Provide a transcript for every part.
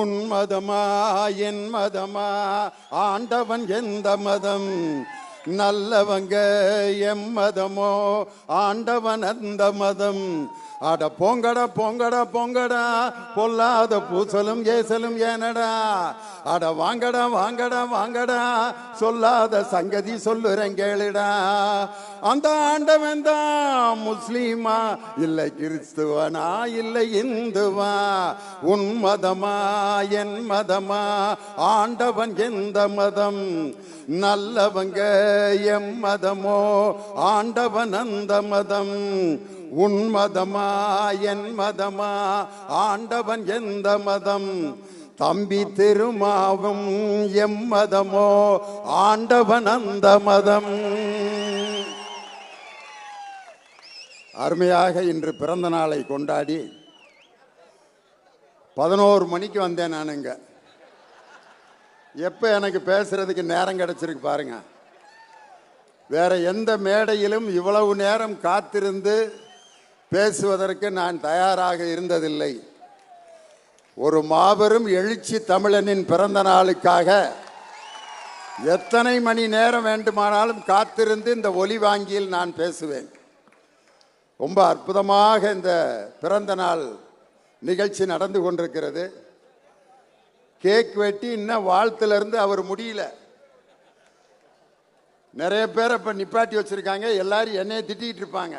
உன் மதமா என் மதமா ஆண்டவன் எந்த மதம், நல்லவங்க எம்மதமோ ஆண்டவன் அந்த மதம். அட பொங்கடா பொங்கடா பொங்கடா பொல்லாத பூசலும் ஏசலும் ஏனடா, அட வாங்கடா வாங்கடா வாங்கடா சொல்லாத சங்கதி சொல்லுறேன் கேளுடா. அந்த ஆண்டவன் தான் முஸ்லீமா இல்லை கிறிஸ்துவனா இல்லை இந்துவா, உன் மதமா என் மதமா ஆண்டவன் எந்த மதம், நல்லவங்க எம் மதமோ ஆண்டவன் அந்த மதம். உன் மதமா என் மதமா ஆண்டவன் எந்த மதம், தம்பி திருமாவும் எம் மதமோ ஆண்டவன் அந்த மதம். அருமையாக இன்று பிறந்த நாளை கொண்டாடி 11 மணிக்கு வந்தேன் நானுங்க. எப்போ எனக்கு பேசுறதுக்கு நேரம் கிடைச்சிருக்கு பாருங்க. வேற எந்த மேடையிலும் இவ்வளவு நேரம் காத்திருந்து பேசுவதற்கு நான் தயாராக இருந்ததில்லை. ஒரு மாபெரும் எழுச்சி தமிழனின் பிறந்த நாளுக்காக எத்தனை மணி நேரம் வேண்டுமானாலும் காத்திருந்து இந்த ஒலி வாங்கியில் நான் பேசுவேன். ரொம்ப அற்புதமாக இந்த பிறந்த நாள் நிகழ்ச்சி நடந்து கொண்டிருக்கிறது. கேக் வெட்டி இன்னும் வாழ்த்துலேருந்து அவர் முடியல. நிறைய பேர் இப்போ நிப்பாட்டி வச்சுருக்காங்க. எல்லாரும் என்னையை திட்டிகிட்டு இருப்பாங்க.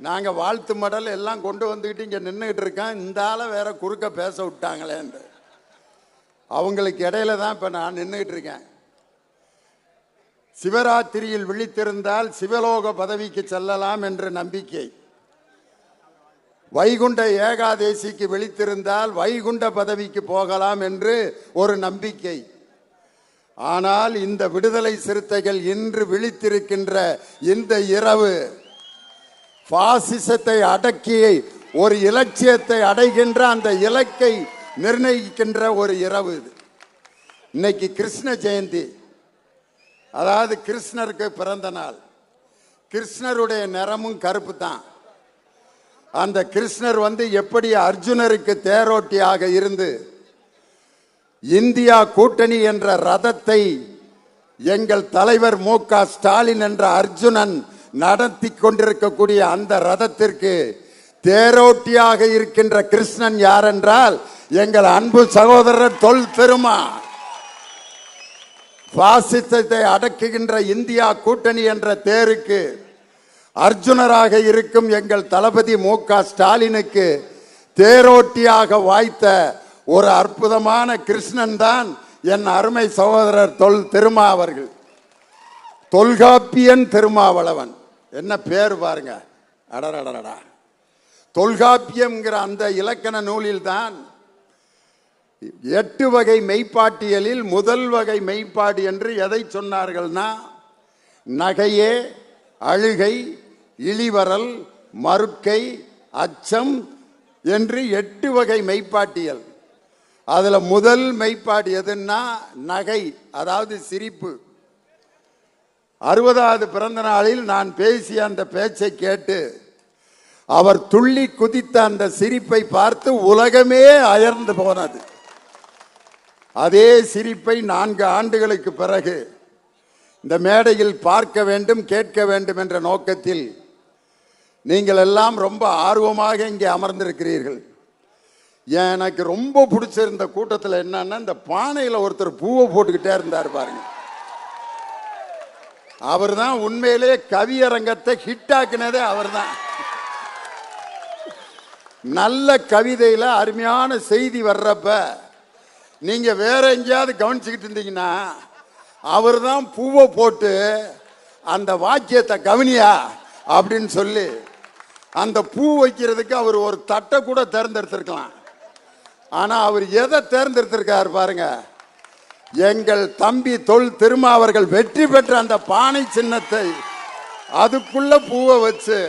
நாங்கள் வாழ்த்து மடல் எல்லாம் கொண்டு வந்துக்கிட்டு இங்கே நின்றுக்கிட்டு இருக்கேன், இந்த ஆளை வேற குறுக்க பேச விட்டாங்களேன்னு. அவங்களுக்கு இடையில தான் இப்போ நான் நின்றுக்கிட்டு இருக்கேன். சிவராத்திரியில் விழித்திருந்தால் சிவலோக பதவிக்கு செல்லலாம் என்ற நம்பிக்கை, வைகுண்ட ஏகாதேசிக்கு விழித்திருந்தால் வைகுண்ட பதவிக்கு போகலாம் என்று ஒரு நம்பிக்கை. ஆனால் இந்த விடுதலை சிறுத்தைகள் இன்று விழித்திருக்கின்ற இந்த இரவு பாசிசத்தை அடக்கி ஒரு இலட்சியத்தை அடைகின்ற அந்த இலக்கை நிர்ணயிக்கின்ற ஒரு இரவு இது. இன்னைக்கு கிருஷ்ண ஜெயந்தி, அதாவது கிருஷ்ணருக்கு பிறந்த நாள். கிருஷ்ணருடைய நிறமும் கருப்பு தான். அந்த கிருஷ்ணர் எப்படி அர்ஜுனருக்கு தேரோட்டியாக இருந்து இந்தியா கூட்டணி என்ற ரதத்தை எங்கள் தலைவர் மு.க. ஸ்டாலின் என்ற அர்ஜுனன் நடத்தி கொண்டிருக்கக்கூடிய அந்த ரதத்திற்கு தேரோட்டியாக இருக்கின்ற கிருஷ்ணன் யார் என்றால் எங்கள் அன்பு சகோதரர் தொல் திருமா. பாசிசத்தை அடக்குகின்ற இந்தியா கூட்டணி என்ற தேருக்கு அர்ஜுனராக இருக்கும் எங்கள் தளபதி மு.க. ஸ்டாலினுக்கு தேரோட்டியாக வாய்த்த ஒரு அற்புதமான கிருஷ்ணன் தான் என் அருமை சகோதரர் தொல் திருமா அவர்கள். தொல்காப்பியன் திருமாவளவன், என்ன பேர் பாருங்க. அடடடடா. தொல்காப்பியம்ங்கிற அந்த இலக்கண நூலில் தான் 8 வகை மெய்ப்பாட்டியலில் முதல் வகை மெய்ப்பாடு என்று எதை சொன்னார்கள்னா, நகையே, அழுகை, இளிவரல், மறுக்கை, அச்சம் என்று 8 வகை மெய்ப்பாட்டியல். அதுல முதல் மெய்ப்பாடு எதுன்னா நகை, அதாவது சிரிப்பு. 60வது பிறந்த நாளில் நான் பேசிய அந்த பேச்சை கேட்டு அவர் துள்ளி குதித்த அந்த சிரிப்பை பார்த்து உலகமே அயர்ந்து போனது. அதே சிரிப்பை 4 ஆண்டுகளுக்கு பிறகு இந்த மேடையில் பார்க்க வேண்டும், கேட்க வேண்டும் என்ற நோக்கத்தில் நீங்கள் எல்லாம் ரொம்ப ஆர்வமாக இங்கே அமர்ந்திருக்கிறீர்கள். எனக்கு ரொம்ப பிடிச்சிருந்த கூட்டத்தில் என்னன்னா, இந்த பானையில் ஒருத்தர் பூவை போட்டுக்கிட்டே இருந்தார் பாருங்க. அவர் தான் உண்மையிலே கவியரங்கத்தை ஹிட்டாக்குனதே அவர் தான். நல்ல கவிதையில அருமையான செய்தி வர்றப்ப நீங்க வேற எங்கேயாவது கவனிச்சுக்கிட்டு இருந்தீங்கன்னா, அவர் தான் பூவை போட்டு அந்த வாக்கியத்தை கவனியா அப்படின்னு சொல்லி அந்த பூ வைக்கிறதுக்கு அவர் ஒரு தட்டை கூட தேர்ந்தெடுத்திருக்கலாம். ஆனா அவர் எதை தேர்ந்தெடுத்திருக்காரு பாருங்க. எங்கள் தம்பி தொல் திருமா அவர்கள் வெற்றி பெற்ற அந்த பானை சின்னத்தை அதுக்குள்ள பூவை வச்சு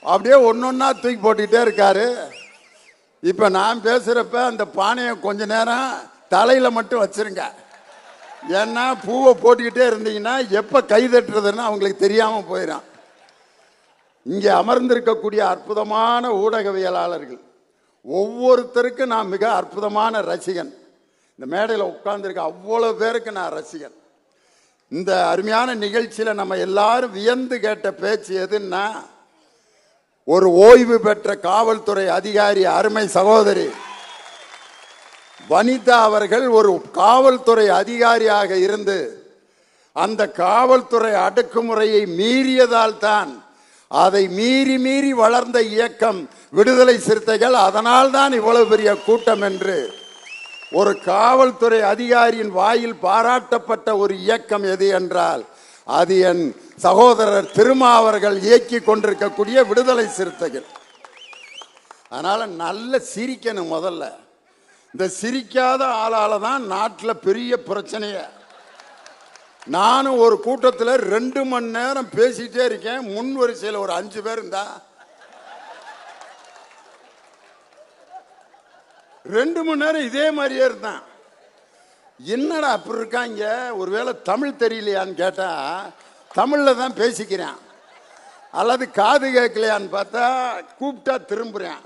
அப்படியே ஒன்னொன்னா தூக்கி போட்டுக்கிட்டே இருக்காரு. இப்ப நான் பேசுறப்ப அந்த பானையை கொஞ்ச நேரம் தலையில மட்டும் வச்சிருங்க. ஏன்னா பூவை போட்டுக்கிட்டே இருந்தீங்கன்னா எப்ப கை தட்டுறதுன்னு அவங்களுக்கு தெரியாம போயிடும். இங்கே அமர்ந்திருக்கக்கூடிய அற்புதமான ஊடகவியலாளர்கள், ஒவ்வொருத்தருக்கும் நான் மிக அற்புதமான ரசிகன். இந்த மேடையில் உட்கார்ந்துருக்க அவ்வளோ பேருக்கு நான் ரசிகன். இந்த அருமையான நிகழ்ச்சியில் நம்ம எல்லாரும் வியந்து கேட்ட பேச்சு எதுன்னா, ஒரு ஓய்வு பெற்ற காவல்துறை அதிகாரி அருமை சகோதரி வனிதா அவர்கள் ஒரு காவல்துறை அதிகாரியாக இருந்து அந்த காவல்துறை அடக்குமுறையை மீறியதால் தான், அதை மீறி மீறி வளர்ந்த இயக்கம் விடுதலை சிறுத்தைகள், அதனால் தான் இவ்வளவு பெரிய கூட்டம் என்று ஒரு காவல்துறை அதிகாரியின் வாயில் பாராட்டப்பட்ட ஒரு இயக்கம் எது என்றால் அது என் சகோதரர் திருமா அவர்கள் இயக்கி கொண்டிருக்கக்கூடிய விடுதலை சிறுத்தைகள். அதனால நல்ல சிரிக்கணும். முதல்ல இந்த சிரிக்காத ஆளால தான் நாட்டில் பெரிய பிரச்சனைய. நானும் ஒரு கூட்டத்தில் 2 மணி நேரம் பேசிட்டே இருக்கேன். முன் வரிசையில் ஒரு 5 பேர் இருந்தா 2 மணி நேரம் இதே மாதிரியே இருந்தான். என்னடா அப்படி இருக்காங்க, ஒருவேளை தமிழ் தெரியலையான்னு கேட்டா தமிழ்ல தான் பேசிக்கிறேன், அல்லது காது கேட்கலையான்னு பார்த்தா கூப்பிட்டா திரும்புறேன்.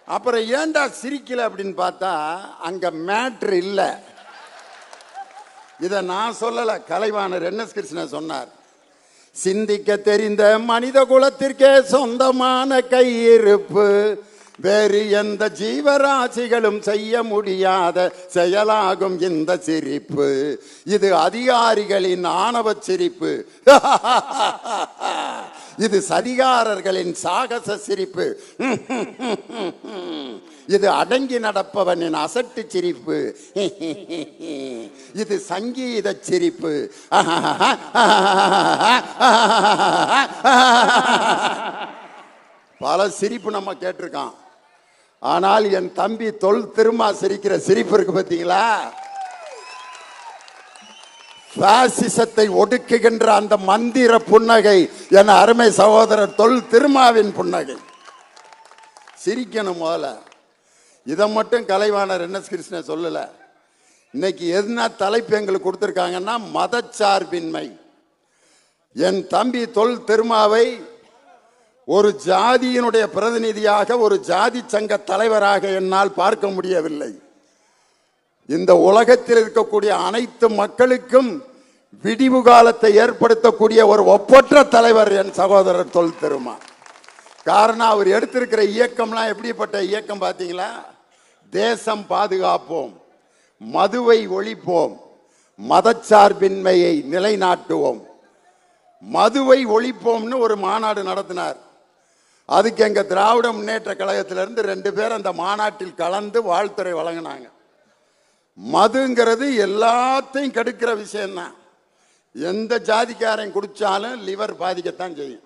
அப்புறம் ஏன்டா சிரிக்கல அப்படின்னு பார்த்தா அங்க மேட்ரு இல்லை. இதை நான் சொல்லல, கலைவாணர் NS கிருஷ்ணன் சொன்னார். சிந்திக்க தெரிந்த மனித குலத்திற்கே சொந்தமான கையிருப்பு வேறு எந்த ஜீவராசிகளும் செய்ய முடியாத செயலாகும் இந்த சிரிப்பு. இது அதிகாரிகளின் ஆணவ சிரிப்பு, இது சதிகாரர்களின் சாகச சிரிப்பு, இது அடங்கி நடப்பவனின் அசட்டு சிரிப்பு, இது சங்கீத சிரிப்பு. பல சிரிப்பு நம்ம கேட்டிருக்கான். ஆனால் என் தம்பி தொல் திருமா சிரிக்கிற சிரிப்பு இருக்கு பார்த்தீங்களா, பாசிசத்தை ஒடுக்குகின்ற அந்த மந்திர புன்னகை என் அருமை சகோதரர் தொல் திருமாவின் புன்னகை. சிரிக்கணும் முதல்ல. இதை மட்டும் கலைவாணர் NS கிருஷ்ணன் சொல்லல. இன்னைக்கு என்ன தலைப்பு எங்களுக்கு கொடுத்துருக்காங்கன்னா மதச்சார்பின்மை. என் தம்பி தொல் திருமாவை ஒரு ஜாதியினுடைய பிரதிநிதியாக, ஒரு ஜாதி சங்க தலைவராக என்னால் பார்க்க முடியவில்லை. இந்த உலகத்தில் இருக்கக்கூடிய அனைத்து மக்களுக்கும் விடிவு காலத்தை ஏற்படுத்தக்கூடிய ஒரு ஒப்பற்ற தலைவர் என் சகோதரர் தொல் திருமா. காரணம், அவர் எடுத்திருக்கிற இயக்கம்லாம் எப்படிப்பட்ட இயக்கம் பார்த்தீங்களா? தேசம் பாதுகாப்போம், மதுவை ஒழிப்போம், மதச்சார்பின்மையை நிலைநாட்டுவோம். மதுவை ஒழிப்போம்னு ஒரு மாநாடு நடத்தினார். அதுக்கு எங்க திராவிட முன்னேற்ற கழகத்திலிருந்து 2 பேர் அந்த மாநாட்டில் கலந்து வாழ்த்துறை வழங்கினாங்க. மதுங்கிறது எல்லாத்தையும் கெடுக்கிற விஷயம்தான். எந்த ஜாதிக்காரன் குடிச்சாலும் லிவர் பாதிக்கத்தான் செய்யும்.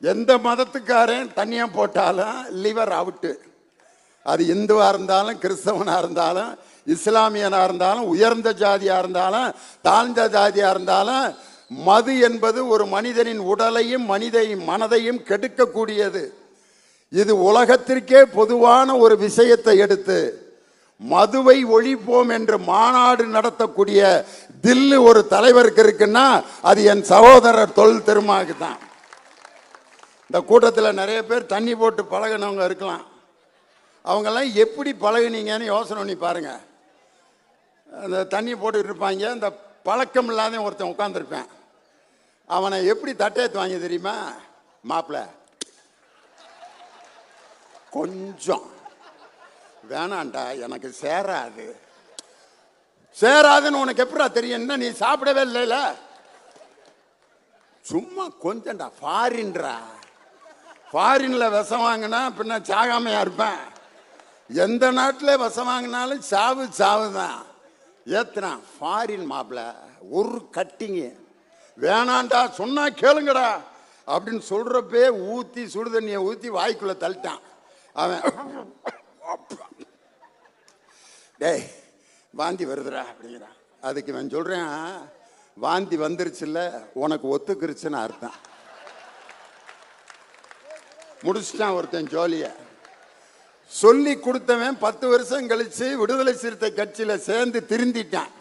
எந்த மதத்துக்காரன் தண்ணியா போட்டாலும் லிவர் அவுட்டு. அது இந்துவா இருந்தாலும், கிறிஸ்தவனா இருந்தாலும், இஸ்லாமியனா இருந்தாலும், உயர்ந்த ஜாதியா இருந்தாலும், தாழ்ந்த ஜாதியா இருந்தாலும், மது என்பது ஒரு மனிதனின் உடலையும் மனதையும் கெடுக்கக்கூடியது. இது உலகத்திற்கே பொதுவான ஒரு விஷயத்தை எடுத்து மதுவை ஒழிப்போம் என்று மாநாடு நடத்தக்கூடிய தில்லு ஒரு தலைவருக்கு இருக்குன்னா அது என் சகோதரர் தொல் திருமாவுக்கு தான். இந்த கூட்டத்தில் நிறைய பேர் தண்ணி போட்டு பழகினவங்க இருக்கலாம். அவங்கெல்லாம் எப்படி பழகினீங்கன்னு யோசனை பண்ணி பாருங்க. அந்த தண்ணி போட்டுக்கிட்டு இருப்பாங்க. அந்த பழக்கம் இல்லாத ஒருத்தன் உட்காந்துருப்பேன். அவனை எப்படி தட்டேத்து வாங்கி தெரியுமா? மாப்பிள்ள கொஞ்சம் வேணாண்டா, எனக்கு சேராதுன்னு உனக்கு எப்படா தெரியும்? நீ சாப்பிடவே இல்லைல, சும்மா கொஞ்சம்டா. ஃபாரின்ல விஷம் வாங்கினா பின்ன சாகாமையா இருப்பேன். எந்த நாட்டில் விஷம் வாங்கினாலும் சாவு தான் ஏத்துறான். ஃபாரின் மாப்பிள்ள ஒரு கட்டிங்க வேணாண்டா, சொன்னா கேளுங்கடா அப்படின்னு சொல்றப்பே ஊத்தி சுடு தண்ணியை ஊத்தி வாய்க்குள்ள தள்ளிட்டான் அவன். டேய் வாந்தி வருதுடா அப்படிங்கிறான். அதுக்கு இவன் சொல்றேன், வாந்தி வந்துருச்சுல்ல, உனக்கு ஒத்துக்குருச்சுன்னு அர்த்தம். முடிச்சுட்டான் ஒருத்தன் ஜோலிய. சொல்லி கொடுத்தவன் 10 வருஷம் கழிச்சு விடுதலை சிறுத்தை கட்சியில சேர்ந்து திருந்திட்டான்.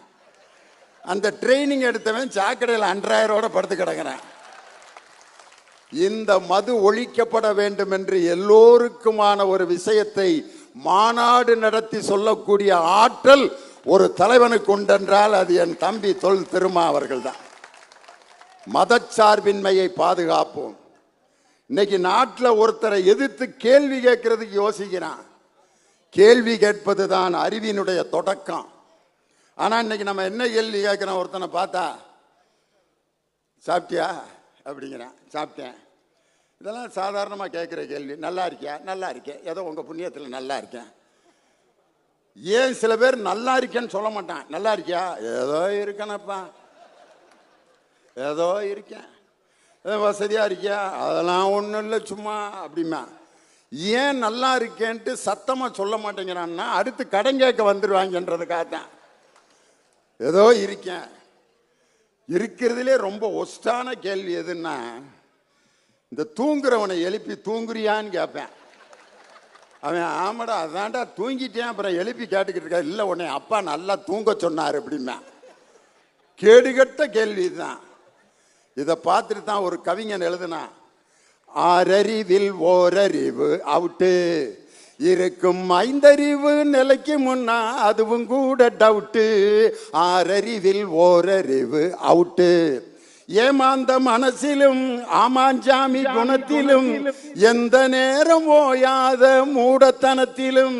அந்த ட்ரைனிங் எடுத்தவன் சாக்கடையில் 2000 படுத்து கிடக்குறான். இந்த மது ஒழிக்கப்பட வேண்டும் என்று எல்லோருக்குமான ஒரு விஷயத்தை மாநாடு நடத்தி சொல்லக்கூடிய ஆற்றல் ஒரு தலைவனுக்கு உண்டென்றால் அது என் தம்பி தொல் திருமா அவர்கள் தான். மதச்சார்பின்மையை பாதுகாப்போம். இன்னைக்கு நாட்டில் ஒருத்தரை எதிர்த்து கேள்வி கேட்கறதுக்கு யோசிக்கிறான். கேள்வி கேட்பது தான் அறிவினுடைய தொடக்கம். ஆனா இன்னைக்கு நம்ம என்ன கேள்வி கேட்கிறோம்? ஒருத்தனை பார்த்தா சாப்பிட்டியா அப்படிங்கிறான். சாப்பிட்டேன். இதெல்லாம் சாதாரணமாக கேட்குற கேள்வி. நல்லா இருக்கியா? நல்லா இருக்கேன். ஏதோ உங்கள் புண்ணியத்தில் நல்லா இருக்கேன். ஏன் சில பேர் நல்லா இருக்கேன்னு சொல்ல மாட்டான். நல்லா இருக்கியா? ஏதோ இருக்கேனப்பா, ஏதோ இருக்கேன். ஏதோ வசதியாக இருக்கியா? அதெல்லாம் ஒன்றும் இல்லை சும்மா அப்படிமா. ஏன் நல்லா இருக்கேன்ட்டு சத்தமாக சொல்ல மாட்டேங்கிறான்னா அடுத்து கடன் கேட்க வந்துடுவாங்கன்றதுக்காகத்தான். ஏதோ இருக்கேன். இருக்கிறதுலே ரொம்ப ஒஸ்டான கேள்வி எதுன்னா, இந்த தூங்குறவனை எழுப்பி தூங்குறியான்னு கேட்பேன். அவன் ஆமாடா அதான்டா தூங்கிட்டேன். அப்புறம் எழுப்பி கேட்டுக்கிட்டு இருக்கா. இல்லை உன்னை அப்பா நல்லா தூங்க சொன்னார் அப்படின்னா. கேடுகட்ட கேள்வி தான். இதை பார்த்துட்டு தான் ஒரு கவிஞன் எழுதுனா, ஆறறிவில் ஓரறிவு அவுட்டு இருக்கும், ஐந்தறிவு நிலைக்கு முன்னா அதுவும் கூட டவுட்டு. ஆறறிவில் ஓரறிவு அவுட்டு. ஏமாந்த மனசிலும் ஆமாஞ்சாமி குணத்திலும் எந்த நேரம் ஓயாத மூடத்தனத்திலும்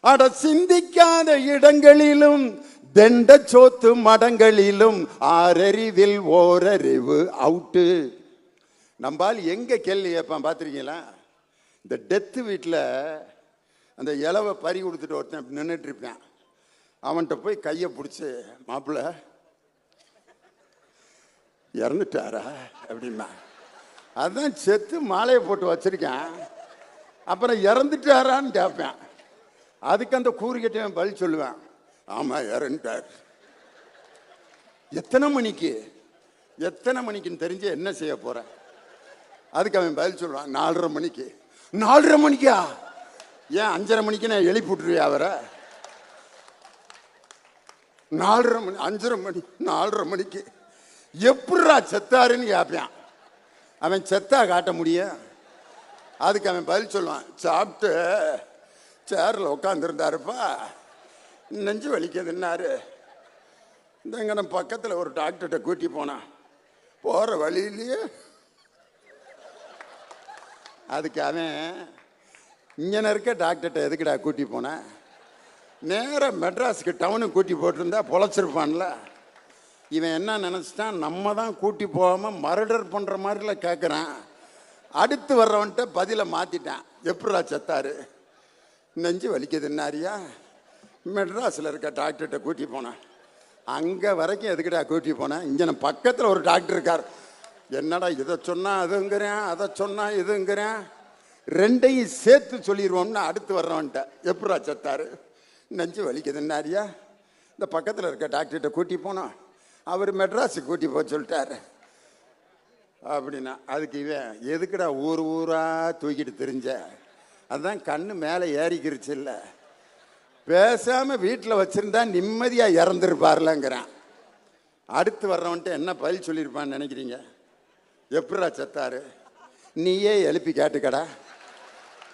அட சிந்திக்காத இடங்களிலும் தெண்ட சோத்து மடங்களிலும் ஆறறிவில் ஓரறிவு அவுட்டு. நம்பால் எங்க கேள்வி கேட்பான் பார்த்துருக்கீங்களா? இந்த டெத்து வீட்டில் அந்த இலவை பறி கொடுத்துட்டு ஒருத்தன் நின்றுட்டு இருப்பேன். அவன்கிட்ட போய் கையை பிடிச்சி, மாப்பிள்ள இறந்துட்டாரா அப்படின்னா, அதுதான் செத்து மாலையை போட்டு வச்சிருக்கேன், அப்புறம் இறந்துட்டாரான்னு கேட்பேன். அதுக்கு அந்த கூறுகிட்டவன் பதில் சொல்லுவேன், ஆமாம் இறந்துட்டார். எத்தனை மணிக்கு? எத்தனை மணிக்குன்னு தெரிஞ்சு என்ன செய்ய போற? அதுக்கு அவன் பதில் சொல்லுவான், 4:30 மணிக்கு. 4:30 மணிக்கா? ஏன் 5:30 மணிக்கு நான் எழுப்பி விட்டுருவியா அவரை? 4:30 மணி, 5:30 மணி, 4:30 மணிக்கு எப்படா செத்தாருன்னு கேட்பான். அவன் செத்தா காட்ட முடியும்? அதுக்கு அவன் பதில் சொல்லுவான், சாப்பிட்டு சேரில் உட்காந்துருந்தாருப்பா, நெஞ்சு வலிக்குதுன்னாரு. இந்தங்க நம்ம பக்கத்தில் ஒரு டாக்டர்கிட்ட கூட்டி போனான். போகிற வழியிலேயே அதுக்கு அவன், இங்கே இருக்க டாக்டர்கிட்ட எதுக்குடா கூட்டி போனேன், நேராக மெட்ராஸுக்கு டவுனுக்கு கூட்டி போட்டிருந்தா பொழைச்சிருப்பான்ல. இவன் என்ன நினச்சிட்டான், நம்ம தான் கூட்டி போகாமல் மர்டர் பண்ணுற மாதிரில கேட்குறான். அடுத்து வர்றவன்ட்ட பதிலை மாற்றிட்டான். எப்படா செத்தாரு? நெஞ்சு வலிக்குதுன்னாரியா, மெட்ராஸில் இருக்க டாக்டர்கிட்ட கூட்டி போனேன். அங்கே வரைக்கும் எதுக்கிட்டா கூட்டி போனேன்? இங்கே நம்ம பக்கத்தில் ஒரு டாக்டர் இருக்கார். என்னடா இதை சொன்னால் அதுங்கிறேன், அதை சொன்னால் இதுங்கிறேன், ரெண்டையும் சேர்த்து சொல்லிடுவோம்னு அடுத்து வர்றவன்ட்ட எப்படா செத்தாரு? நெஞ்சு வலிக்குதுன்னாரியா, இந்த பக்கத்தில் இருக்க டாக்டர்கிட்ட கூட்டி போனோம், அவர் மெட்ராஸுக்கு கூட்டி போக சொல்லிட்டாரு அப்படின்னா. அதுக்கு இவன், எதுக்குடா ஊர் ஊராக தூக்கிட்டு தெரிஞ்ச? அதுதான் கண்ணு மேலே ஏறிக்கிருச்சு இல்லை, பேசாமல் வீட்டில் வச்சுருந்தா நிம்மதியாக இறந்துருப்பார்லங்கிறான். அடுத்து வர்றவன்ட்டு என்ன பதில் சொல்லியிருப்பான்னு நினைக்கிறீங்க? எப்படா செத்தாரு? நீயே எழுப்பி கேட்டுக்கடா,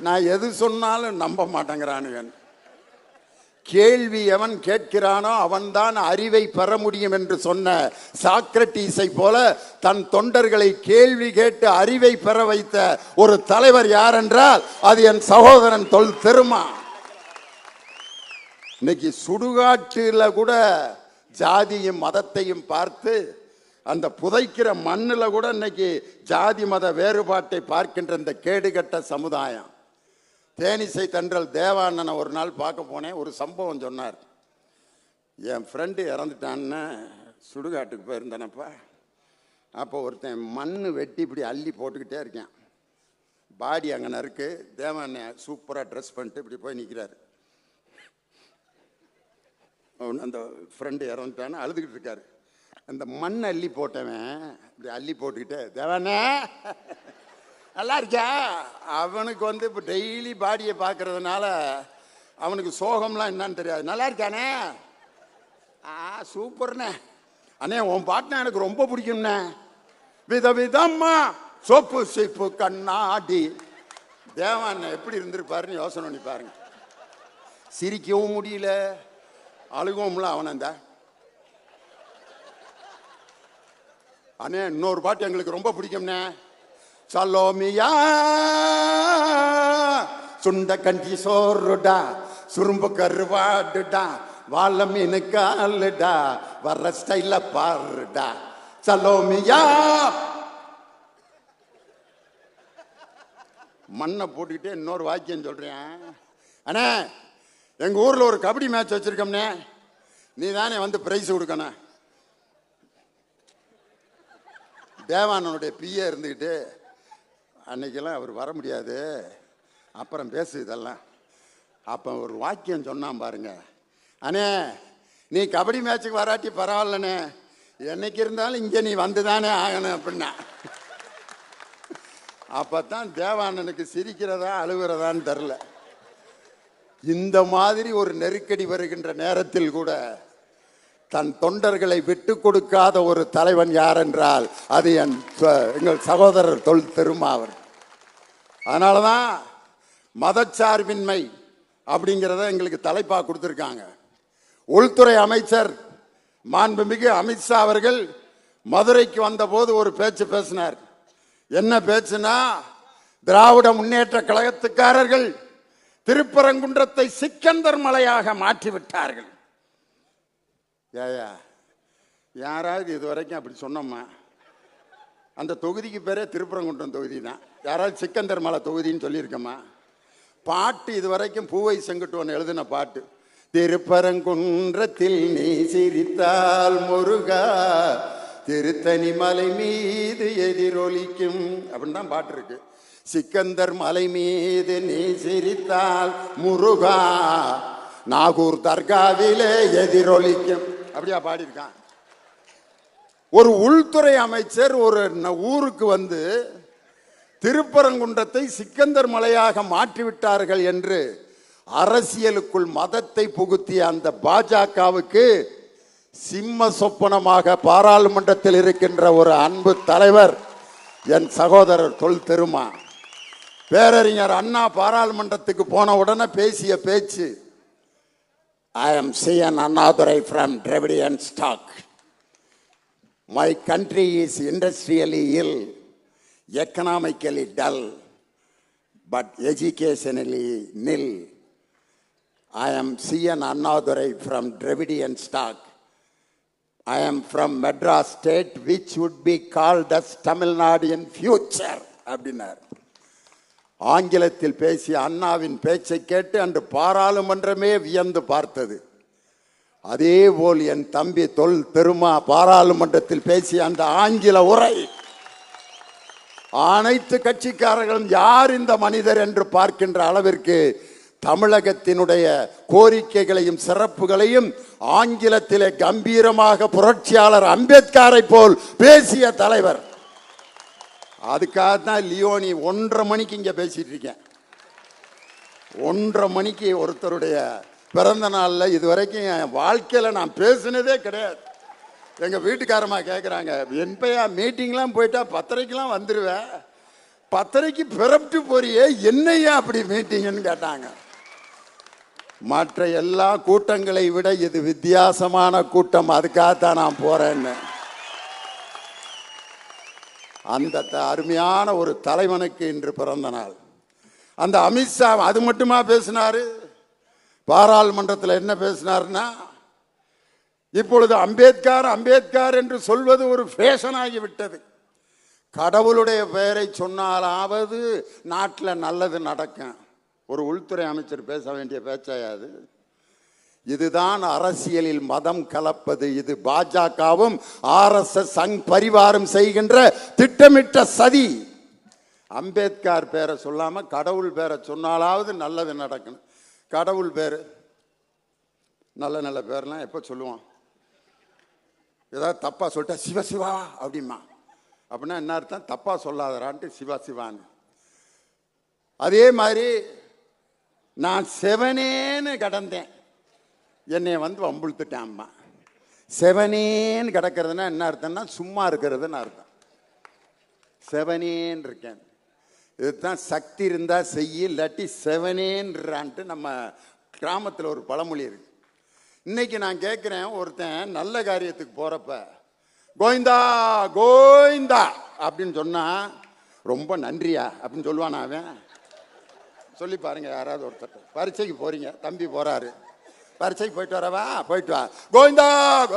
நான் எது சொன்னாலும் நம்ப மாட்டேங்கிறானு. கேள்வி எவன் கேட்கிறானோ அவன்தான் அறிவை பெற முடியும் என்று சொன்ன சாக்ரட்டீஸை போல தன் தொண்டர்களை கேள்வி கேட்டு அறிவை பெற வைத்த ஒரு தலைவர் யார் என்றால் அது என் சகோதரன் தொல் திருமா. இன்னைக்கு சுடுகாட்டில் கூட ஜாதியும் மதத்தையும் பார்த்து, அந்த புதைக்கிற மண்ணில் கூட இன்னைக்கு ஜாதி மத வேறுபாட்டை பார்க்கின்ற இந்த கேடுகட்ட சமுதாயம். தேனிசை தென்றல் தேவானனை ஒரு நாள் பார்க்க போனேன். ஒரு சம்பவம் சொன்னார். என் ஃப்ரெண்டு இறந்துட்டான்னு சுடுகாட்டுக்கு போயிருந்தேனப்பா. அப்போ ஒருத்தன் மண் வெட்டி இப்படி அள்ளி போட்டுக்கிட்டே இருக்கேன். பாடி அங்கே இருக்கு. தேவானை சூப்பராக ட்ரெஸ் பண்ணிட்டு இப்படி போய் நிற்கிறாரு. அந்த ஃப்ரெண்டு இறந்துட்டான்னு அழுதுகிட்டு இருக்காரு. அந்த மண் அள்ளி போட்டவன் இப்படி அள்ளி போட்டுக்கிட்டே, தேவானே நல்லா இருக்கா? அவனுக்கு வந்து இப்போ டெய்லி பாடியை பார்க்கறதுனால அவனுக்கு சோகம்லாம் என்னன்னு தெரியாது. நல்லா இருக்கானே? சூப்பர்ண்ணே. அண்ணே உன் பாட்டுனா எனக்கு ரொம்ப பிடிக்கும்ண்ணே. விதவிதம்மா சோப்பு சீப்பு கண்ணாடி. தேவான் எப்படி இருந்திருப்பாருன்னு யோசனை பண்ணி பாருங்க. சிரிக்கவும் முடியல, அழுகவும்ல. அவனந்த அண்ணே இன்னொரு பாட்டு எங்களுக்கு ரொம்ப பிடிக்கும்ண்ணே. சலோமியா சுண்ட கஞ்சி சோறுடா, சுரும்பு கருவாடுடா, வாழ மீனு காலுடா, வர்ற ஸ்டைல பாருடா. சலோமியா மண்ணை போட்டுக்கிட்டே இன்னொரு வாக்கியம் சொல்றேன். அண்ணே எங்க ஊர்ல ஒரு கபடி மேட்ச் வச்சிருக்கோம்னே, நீ தானே வந்து பிரைஸ் கொடுக்கணும். தேவானனுடைய பிஏ இருந்துக்கிட்டு, அன்னைக்கெல்லாம் அவர் வர முடியாது, அப்புறம் பேசு இதெல்லாம். அப்போ ஒரு வாக்கியம் சொன்னான் பாருங்க. அண்ணே நீ கபடி மேட்சுக்கு வராட்டி பரவாயில்லண்ணே, என்னைக்கு இருந்தாலும் இங்கே நீ வந்து தானே ஆகணும் அப்படின்னா. அப்போத்தான் தேவானனுக்கு சிரிக்கிறதா அழுகிறதான்னு தெரில. இந்த மாதிரி ஒரு நெருக்கடி வருகின்ற நேரத்தில் கூட தன் தொண்டர்களை விட்டு கொடுக்காத ஒரு தலைவன் யார் என்றால் அது எங்கள் சகோதரர் தொல் திருமாவர். அதனால தான் மதச்சார்பின்மை அப்படிங்கிறத எங்களுக்கு தலைப்பாக கொடுத்துருக்காங்க. உள்துறை அமைச்சர் மாண்புமிகு அமித்ஷா அவர்கள் மதுரைக்கு வந்தபோது ஒரு பேச்சு பேசினார். என்ன பேச்சுனா, திராவிட முன்னேற்ற கழகத்துக்காரர்கள் திருப்பரங்குன்றத்தை சிக்கந்தர் மலையாக மாற்றிவிட்டார்கள். யாராவது இது வரைக்கும் அப்படி சொன்னோமா? அந்த தொகுதிக்கு பேரே திருப்பரங்குன்றம் தொகுதி தான். யாராவது சிக்கந்தர் மலை தொகுதின்னு சொல்லியிருக்கோமா? பாட்டு இது வரைக்கும் பூவை செங்குட்டுவன் எழுதின பாட்டு, திருப்பரங்குன்றத்தில் நீ சிரித்தால் முருகா திருத்தணி மலை மீது எதிரொலிக்கும் அப்படின்னு தான் பாட்டு இருக்கு. சிக்கந்தர் மலை மீது நீ சிரித்தால் முருகா நாகூர் தர்காவிலே எதிரொலிக்கும் அப்படியா பாடியிருக்கான். ஒரு உள்துறை அமைச்சர் ஒரு ஊருக்கு வந்து திருப்பரங்குன்றத்தை சிக்கந்தர் மலையாக மாற்றிவிட்டார்கள் என்று அரசியலுக்குள் மதத்தை புகுத்திய அந்த பாஜகவுக்கு சிம்ம சொப்பனமாக பாராளுமன்றத்தில் இருக்கின்ற ஒரு அன்பு தலைவர் என் சகோதரர் தொல் திருமா. பேரறிஞர் அண்ணா பாராளுமன்றத்துக்கு போன உடனே பேசிய பேச்சு, I am C.N. Annadurai from Dravidian stock. My country is industrially ill, economically dull, but educationally nil. I am C.N. Annadurai from Dravidian stock. I am from Madras state, which would be called as Tamil Nadu in future. அப்படின்னார். ஆங்கிலத்தில் பேசிய அண்ணாவின் பேச்சை கேட்டு அன்று பாராளுமன்றமே வியந்து பார்த்தது. அதே போல் என் தம்பி தொல் திருமா பாராளுமன்றத்தில் பேசிய அந்த ஆங்கில உரை அனைத்து கட்சிக்காரர்களும் யார் இந்த மனிதர் என்று பார்க்கின்ற அளவிற்கு தமிழகத்தினுடைய கோரிக்கைகளையும் சிறப்புகளையும் ஆங்கிலத்திலே கம்பீரமாக புரட்சியாளர் அம்பேத்கரை போல் பேசிய தலைவர். அதுக்காகத்தான் லியோனி 1:30 மணிக்கு இங்கே பேசிட்டு இருக்கேன். 1:30 மணிக்கு ஒருத்தருடைய பிறந்த நாளில் இதுவரைக்கும் என் வாழ்க்கையில் நான் பேசினதே கிடையாது. எங்கள் வீட்டுக்காரமா கேட்குறாங்க, என்பையா மீட்டிங்லாம் போயிட்டா 10:30க்கெலாம் வந்துடுவேன், 10:30க்கு பிறப்பிட்டு போறியே என்னையா அப்படி மீட்டிங்னு கேட்டாங்க. மற்ற எல்லா கூட்டங்களை விட இது வித்தியாசமான கூட்டம், அதுக்காகத்தான் நான் போறேன்னு. அந்த அருமையான ஒரு தலைவனுக்கு இன்று பிறந்த நாள். அந்த அமித்ஷா அது மட்டுமா பேசினாரு? பாராளுமன்றத்தில் என்ன பேசினார்னா, இப்பொழுது அம்பேத்கர் அம்பேத்கர் என்று சொல்வது ஒரு ஃபேஷன் ஆகிவிட்டது. கடவுளுடைய பெயரை சொன்னாலாவது நாட்டில் நல்லது நடக்கும். ஒரு உள்துறை அமைச்சர் பேச வேண்டிய பேச்சாயாது? இதுதான் அரசியலில் மதம் கலப்பது. இது பாஜகவும் RSS சங் பரிவாரம் செய்கின்ற திட்டமிட்ட சதி. அம்பேத்கர் பேரை சொல்லாம கடவுள் பேரை சொன்னாலாவது நல்லது நடக்கணும். கடவுள் பேரு நல்ல நல்ல பேர்லாம் எப்போ சொல்லுவான்? ஏதாவது தப்பா சொல்லிட்டா சிவசிவா அப்படிமா, அப்படின்னா என்ன அர்த்தம்? தப்பா சொல்லாதரான்ட்டு சிவா சிவான்னு. அதே மாதிரி நான் செவனேன்னு கடந்தேன், என்னை வந்து வம்புழுத்துட்டேன் அம்மா. செவனேன்னு கிடக்கிறதுனா என்ன அர்த்தம்னா சும்மா இருக்கிறதுன்னு அர்த்தம். செவனேன்னு இருக்கேன். இதுதான் சக்தி இருந்தா செய்ய, இல்லாட்டி செவனேன்றான்ட்டு நம்ம கிராமத்தில் ஒரு பழமொழி இருக்கு. இன்னைக்கு நான் கேட்குறேன், ஒருத்தன் நல்ல காரியத்துக்கு போறப்ப கோவிந்தா கோவிந்தா அப்படின்னு சொன்னா ரொம்ப நன்றியா அப்படின்னு சொல்லுவானா அவன்? சொல்லி பாருங்க யாராவது ஒருத்தர். பரீட்சைக்கு போறீங்க, தம்பி போறாரு, பரீட்சைக்கு போயிட்டு வரவா, போயிட்டு வா கோவிந்தா,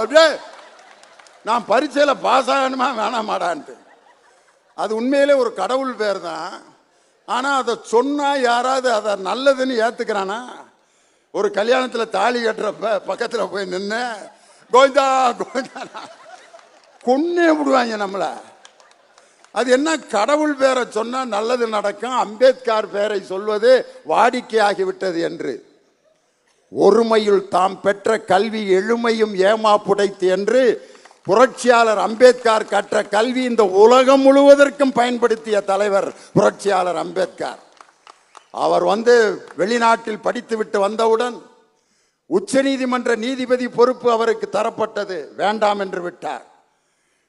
அப்படியே நான் பரீட்சையில் பாஸ் ஆகணுமா வேணாமாடான்ட்டு. அது உண்மையிலே ஒரு கடவுள் பேர் தான். ஆனால் அதை சொன்னால் யாராவது அதை நல்லதுன்னு ஏற்றுக்கிறானா? ஒரு கல்யாணத்தில் தாலி கட்டுறப்ப பக்கத்தில் போய் நின்று கோவிந்தா கோவிந்தா கொன்னே விடுவாங்க நம்மளை. அது என்ன கடவுள் பேரை சொன்னால் நல்லது நடக்கும், அம்பேத்கர் பேரை சொல்வது வாடிக்கையாகிவிட்டது என்று. ஒருமையுள் தாம் பெற்ற கல்வி எழுமையும் ஏமா புடைத்து என்று புரட்சியாளர் அம்பேத்கர் கற்ற கல்வி இந்த உலகம் முழுவதற்கும் பயன்படுத்திய தலைவர் புரட்சியாளர் அம்பேத்கர். அவர் வெளிநாட்டில் படித்துவிட்டு வந்தவுடன் உச்சநீதிமன்ற நீதிபதி பொறுப்பு அவருக்கு தரப்பட்டது, வேண்டாம் என்று விட்டார்.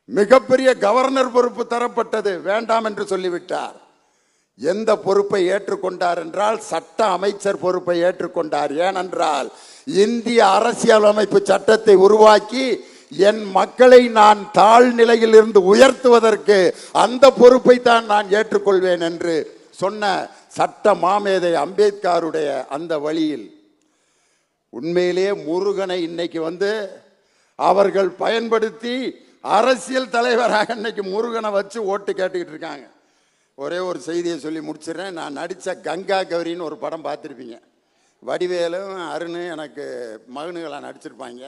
மிகப்பெரிய கவர்னர் பொறுப்பு தரப்பட்டது, வேண்டாம் என்று சொல்லிவிட்டார். எந்த பொறுப்பை ஏற்றுக்கொண்டார் என்றால் சட்ட அமைச்சர் பொறுப்பை ஏற்றுக்கொண்டார். ஏனென்றால் இந்திய அரசியலமைப்பு சட்டத்தை உருவாக்கி என் மக்களை நான் தாழ்நிலையில் இருந்து உயர்த்துவதற்கு அந்த பொறுப்பை தான் நான் ஏற்றுக்கொள்வேன் என்று சொன்ன சட்ட மாமேதை அம்பேத்கருடைய அந்த வழியில் உண்மையிலே முருகனை இன்னைக்கு அவர்கள் பயன்படுத்தி அரசியல் தலைவராக இன்னைக்கு முருகனை வச்சு ஓட்டு கேட்டுக்கிட்டு இருக்காங்க. ஒரே ஒரு செய்தியை சொல்லி முடிச்சிடறேன். நான் நடித்த கங்கா கௌரின்னு ஒரு படம் பார்த்துருப்பீங்க. வடிவேலும் அருண் எனக்கு மகனுகளாக நடிச்சிருப்பாங்க.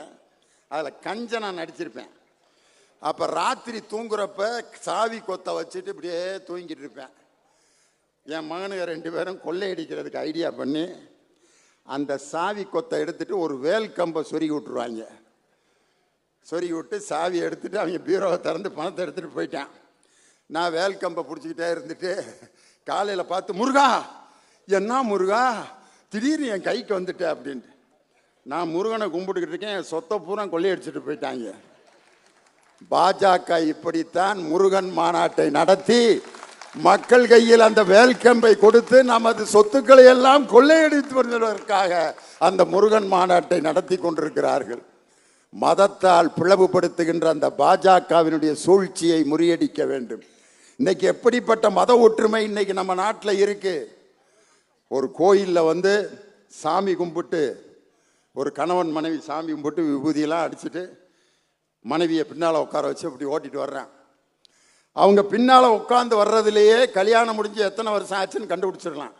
அதில் கஞ்சனா நடிச்சிருப்பேன். அப்போ ராத்திரி தூங்குறப்ப சாவி கொத்தை வச்சுட்டு இப்படியே தூங்கிட்டு இருப்பேன். என் மகனுங்க 2 பேரும் கொள்ளையடிக்கிறதுக்கு ஐடியா பண்ணி அந்த சாவி கொத்தை எடுத்துட்டு ஒரு வேல் கம்பை சொருகி விட்டுருவாங்க. சொருகி விட்டு சாவி எடுத்துட்டு அவங்க பீரோவை திறந்து பணத்தை எடுத்துகிட்டு போயிட்டான். நான் வேல் கம்பை பிடிச்சிக்கிட்டே இருந்துட்டு காலையில் பார்த்து, முருகா என்ன முருகா திடீர்னு என் கைக்கு வந்துட்டேன் அப்படின்ட்டு. நான் முருகனை கும்பிட்டுக்கிட்டு இருக்கேன், என் சொத்தை பூரா கொள்ளையடிச்சிட்டு போயிட்டாங்க. பாஜக இப்படித்தான் முருகன் மாநாட்டை நடத்தி மக்கள் கையில் அந்த வேல்கம்பை கொடுத்து நமது சொத்துக்களை எல்லாம் கொள்ளையடித்து வருவதற்காக அந்த முருகன் மாநாட்டை நடத்தி கொண்டிருக்கிறார்கள். மதத்தால் பிளவுபடுத்துகின்ற அந்த பாஜகவினுடைய சூழ்ச்சியை முறியடிக்க வேண்டும். இன்னைக்கு எப்படிப்பட்ட மத ஒற்றுமை இன்னைக்கு நம்ம நாட்டில் இருக்கு. ஒரு கோயிலில் சாமி கும்பிட்டு, ஒரு கணவன் மனைவி சாமி கும்பிட்டு விபூதியெல்லாம் அடிச்சுட்டு மனைவியை பின்னால் உட்கார வச்சு இப்படி ஓட்டிட்டு வர்றேன். அவங்க பின்னால் உட்காந்து வர்றதுலேயே கல்யாணம் முடிஞ்சு எத்தனை வருஷம் ஆச்சுன்னு கண்டுபிடிச்சிடலாம்.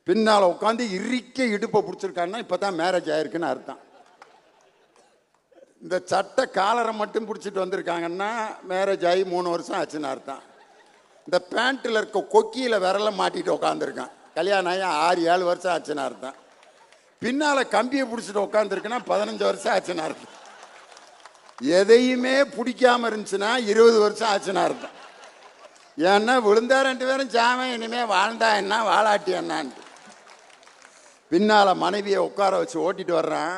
பின்னால் உட்காந்து இறுக்க இடுப்பை பிடிச்சிருக்காங்கன்னா இப்போ தான் மேரேஜ் ஆயிருக்குன்னு அர்த்தம். இந்த சட்டை காலரை மட்டும் பிடிச்சிட்டு வந்திருக்காங்கன்னா மேரேஜ் ஆகி 3 வருஷம் ஆச்சுன்னு அர்த்தம். இந்த பேண்ட்டில் இருக்க கொக்கியில் விரலை மாட்டிட்டு உட்காந்துருக்கான், கல்யாணம் ஆகி 6-7 வருஷம் ஆச்சுன்னு அர்த்தம். பின்னால் கம்பியை பிடிச்சிட்டு உட்காந்துருக்குன்னா 15 வருஷம் ஆச்சுன்னு அர்த்தம். எதையுமே பிடிக்காம இருந்துச்சுன்னா 20 வருஷம் ஆச்சுன்னு அர்த்தம். ஏன்னா விழுந்தா 2 பேரும் சாமன், இனிமே வாழ்ந்தா என்ன வாழாட்டி என்னான்ட்டு பின்னால் மனைவியை உட்கார வச்சு ஓட்டிட்டு வர்றான்.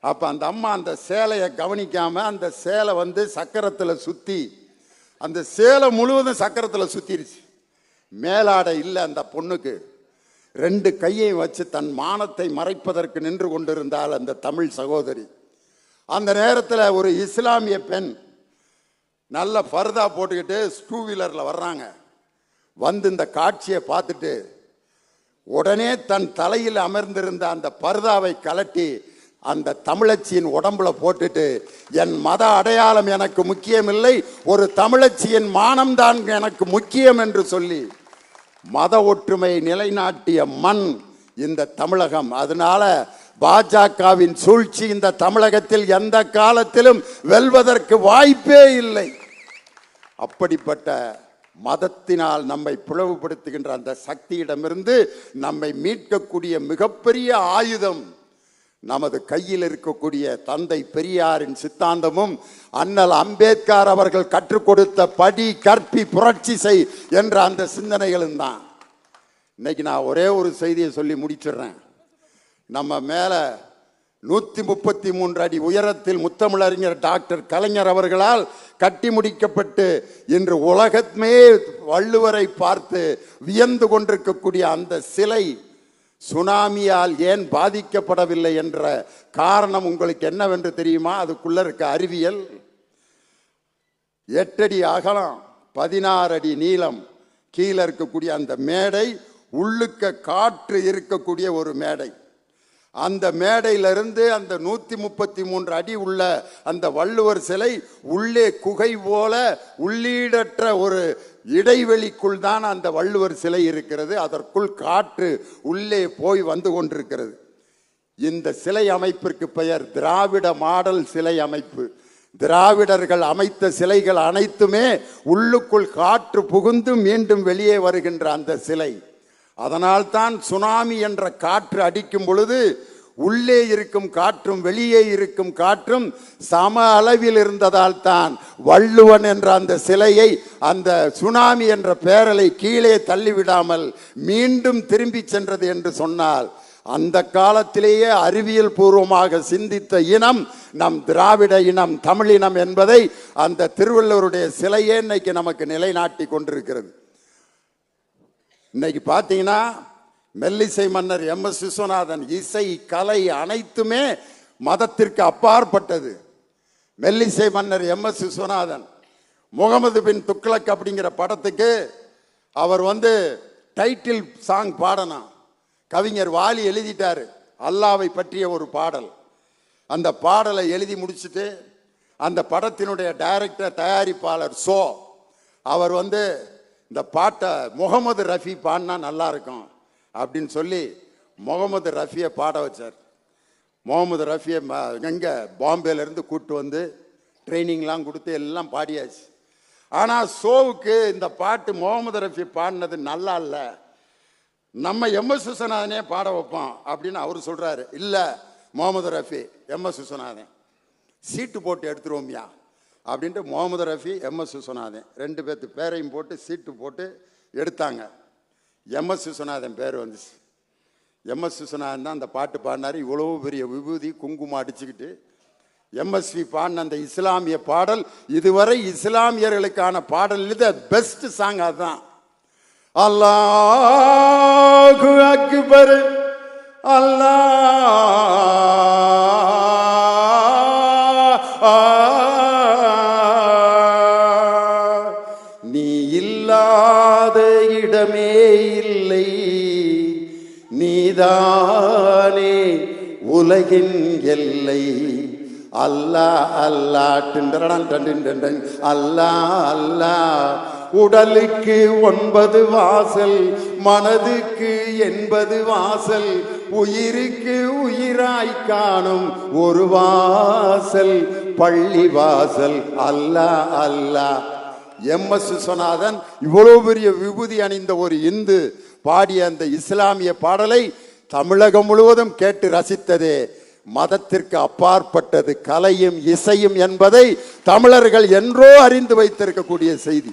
அப்போ அந்த அம்மா அந்த சேலையை கவனிக்காமல் அந்த சேலை சக்கரத்தில் சுற்றி, அந்த சேலை முழுவதும் சக்கரத்தில் சுற்றிருச்சு. மேலாடை இல்லை அந்த பொண்ணுக்கு. 2 கையையும் வச்சு தன் மானத்தை மறைப்பதற்கு நின்று கொண்டிருந்தால் அந்த தமிழ் சகோதரி. அந்த நேரத்தில் ஒரு இஸ்லாமிய பெண் நல்ல பர்தா போட்டுக்கிட்டு 2 வீலரில் வர்றாங்க. இந்த காட்சியை பார்த்துட்டு உடனே தன் தலையில் அமர்ந்திருந்த அந்த பர்தாவை கலட்டி அந்த தமிழச்சியின் உடம்புல போட்டுட்டு, என் மத அடையாளம் எனக்கு முக்கியமில்லை, ஒரு தமிழச்சியின் மானம்தான் எனக்கு முக்கியம் என்று சொல்லி மத ஒற்றுமை நிலைநாட்டிய மண் இந்த தமிழகம். அதனால பாஜகவின் சூழ்ச்சி இந்த தமிழகத்தில் எந்த காலத்திலும் வெல்வதற்கு வாய்ப்பே இல்லை. அப்படிப்பட்ட மதத்தினால் நம்மை பிளவுபடுத்துகின்ற அந்த சக்தியிடமிருந்து நம்மை மீட்கக்கூடிய மிகப்பெரிய ஆயுதம் நமது கையில் இருக்கக்கூடிய தந்தை பெரியாரின் சித்தாந்தமும் அண்ணல் அம்பேத்கர் அவர்கள் கற்றுக் கொடுத்த படி கற்பி புரட்சி செய் என்ற அந்த சிந்தனைகளும் தான். இன்னைக்கு நான் ஒரே ஒரு செய்தியை சொல்லி முடிச்சிடுறேன். நம்ம மேலே 133 அடி உயரத்தில் முத்தமிழறிஞர் டாக்டர் கலைஞர் அவர்களால் கட்டி முடிக்கப்பட்டு இன்று உலகமே வள்ளுவரை பார்த்து வியந்து கொண்டிருக்கக்கூடிய அந்த சிலை சுனாமியால் ஏன் பாதிக்கப்படவில்லை என்ற காரணம் உங்களுக்கு என்னவென்று தெரியுமா? அதுக்குள்ள இருக்க அறிவியல். 8 அடி அகலம், 16 அடி நீளம், கீழே இருக்கக்கூடிய அந்த மேடை உள்ளுக்க காற்று இருக்கக்கூடிய ஒரு மேடை. அந்த மேடையிலிருந்து அந்த 133 அடி உள்ள அந்த வள்ளுவர் சிலை உள்ளே குகை போல உள்ளீடற்ற ஒரு இடைவெளிக்குள் தான் அந்த வள்ளுவர் சிலை இருக்கிறது. அதற்குள் காற்று உள்ளே போய் வந்து கொண்டிருக்கிறது. இந்த சிலை அமைப்பிற்கு பெயர் திராவிட மாடல் சிலை அமைப்பு. திராவிடர்கள் அமைத்த சிலைகள் அனைத்துமே உள்ளுக்குள் காற்று புகுந்து மீண்டும் வெளியே வருகின்ற அந்த சிலை. அதனால்தான் சுனாமி என்ற காற்று அடிக்கும் பொழுது உள்ளே இருக்கும் காற்றும் வெளியே இருக்கும் காற்றும் சம அளவில் இருந்ததால் தான் வள்ளுவன் என்ற அந்த சிலையை அந்த சுனாமி என்ற பேரலை கீழே தள்ளிவிடாமல் மீண்டும் திரும்பி சென்றது என்று சொன்னால், அந்த காலத்திலேயே அறிவியல் பூர்வமாக சிந்தித்த இனம் நம் திராவிட இனம், தமிழினம் என்பதை அந்த திருவள்ளுவருடைய சிலையே இன்னைக்கு நமக்கு நிலைநாட்டி கொண்டிருக்கிறது. இன்னைக்கு பார்த்தீங்கன்னா மெல்லிசை மன்னர் MS விஸ்வநாதன் இசை கலை அனைத்துமே மதத்திற்கு அப்பாற்பட்டது. மெல்லிசை மன்னர் MS விஸ்வநாதன் முகமது பின் துக்ளக் அப்படிங்கிற படத்துக்கு அவர் டைட்டில் சாங் பாடணும். கவிஞர் வாலி எழுதிட்டாரு, அல்லாவை பற்றிய ஒரு பாடல். அந்த பாடலை எழுதி முடிச்சுட்டு அந்த படத்தினுடைய டைரக்டர் தயாரிப்பாளர் அவர் இந்த பாட்டை முகமது ரஃபி பாடினா நல்லா இருக்கும் அப்படின்னு சொல்லி முகமது ரஃபியை பாட வச்சார். முகமது ரஃபியை எங்கே பாம்பேலேருந்து கூப்பிட்டு ட்ரைனிங்லாம் கொடுத்து எல்லாம் பாடியாச்சு. ஆனால் ஷோவுக்கு இந்த பாட்டு முகமது ரஃபி பாடினது நல்லா இல்லை, நம்ம MS விஸ்வநாதனே பாட வைப்போம் அப்படின்னு அவர் சொல்கிறாரு. இல்லை முகமது ரஃபி MS விஸ்வநாதன் சீட்டு போட்டு எடுத்துருவோம்யா அப்படின்ட்டு முகமது ரஃபி MS விஸ்வநாதன் 2 பேர்த்து பேரையும் போட்டு சீட்டு போட்டு எடுத்தாங்க. MS விஸ்வநாதன் பேர் வந்துச்சு. MS விஸ்வநாதன் தான் அந்த பாட்டு பாடினார். இவ்வளோ பெரிய விபூதி குங்குமம் அடிச்சுக்கிட்டு MSV பாடின அந்த இஸ்லாமிய பாடல் இதுவரை இஸ்லாமியர்களுக்கான பாடல் பெஸ்ட் சாங் அதுதான். அல்லாஹு அக்பர் நீ இல்லாத இடமே இல்லை, நீதானே உலகின் எல்லை. அல்லாஹ் அல்லாஹ் டிண்டரடன் டண்டின் அல்லாஹ் அல்லாஹ். உடலுக்கு 9 வாசல், மனதுக்கு 80 வாசல், உயிருக்கு உயிராய் காணும் ஒரு வாசல் பள்ளி வாசல். அல்லாஹ் அல்லாஹ். MS விஸ்வநாதன் இவ்வளவு பெரிய விபூதி அணிந்த ஒரு இந்து பாடிய அந்த இஸ்லாமிய பாடலை தமிழகம் முழுவதும் கேட்டு ரசித்ததே மதத்திற்கு அப்பாற்பட்டது கலையும் இசையும் என்பதை தமிழர்கள் என்றோ அறிந்து வைத்திருக்கக்கூடிய செய்தி.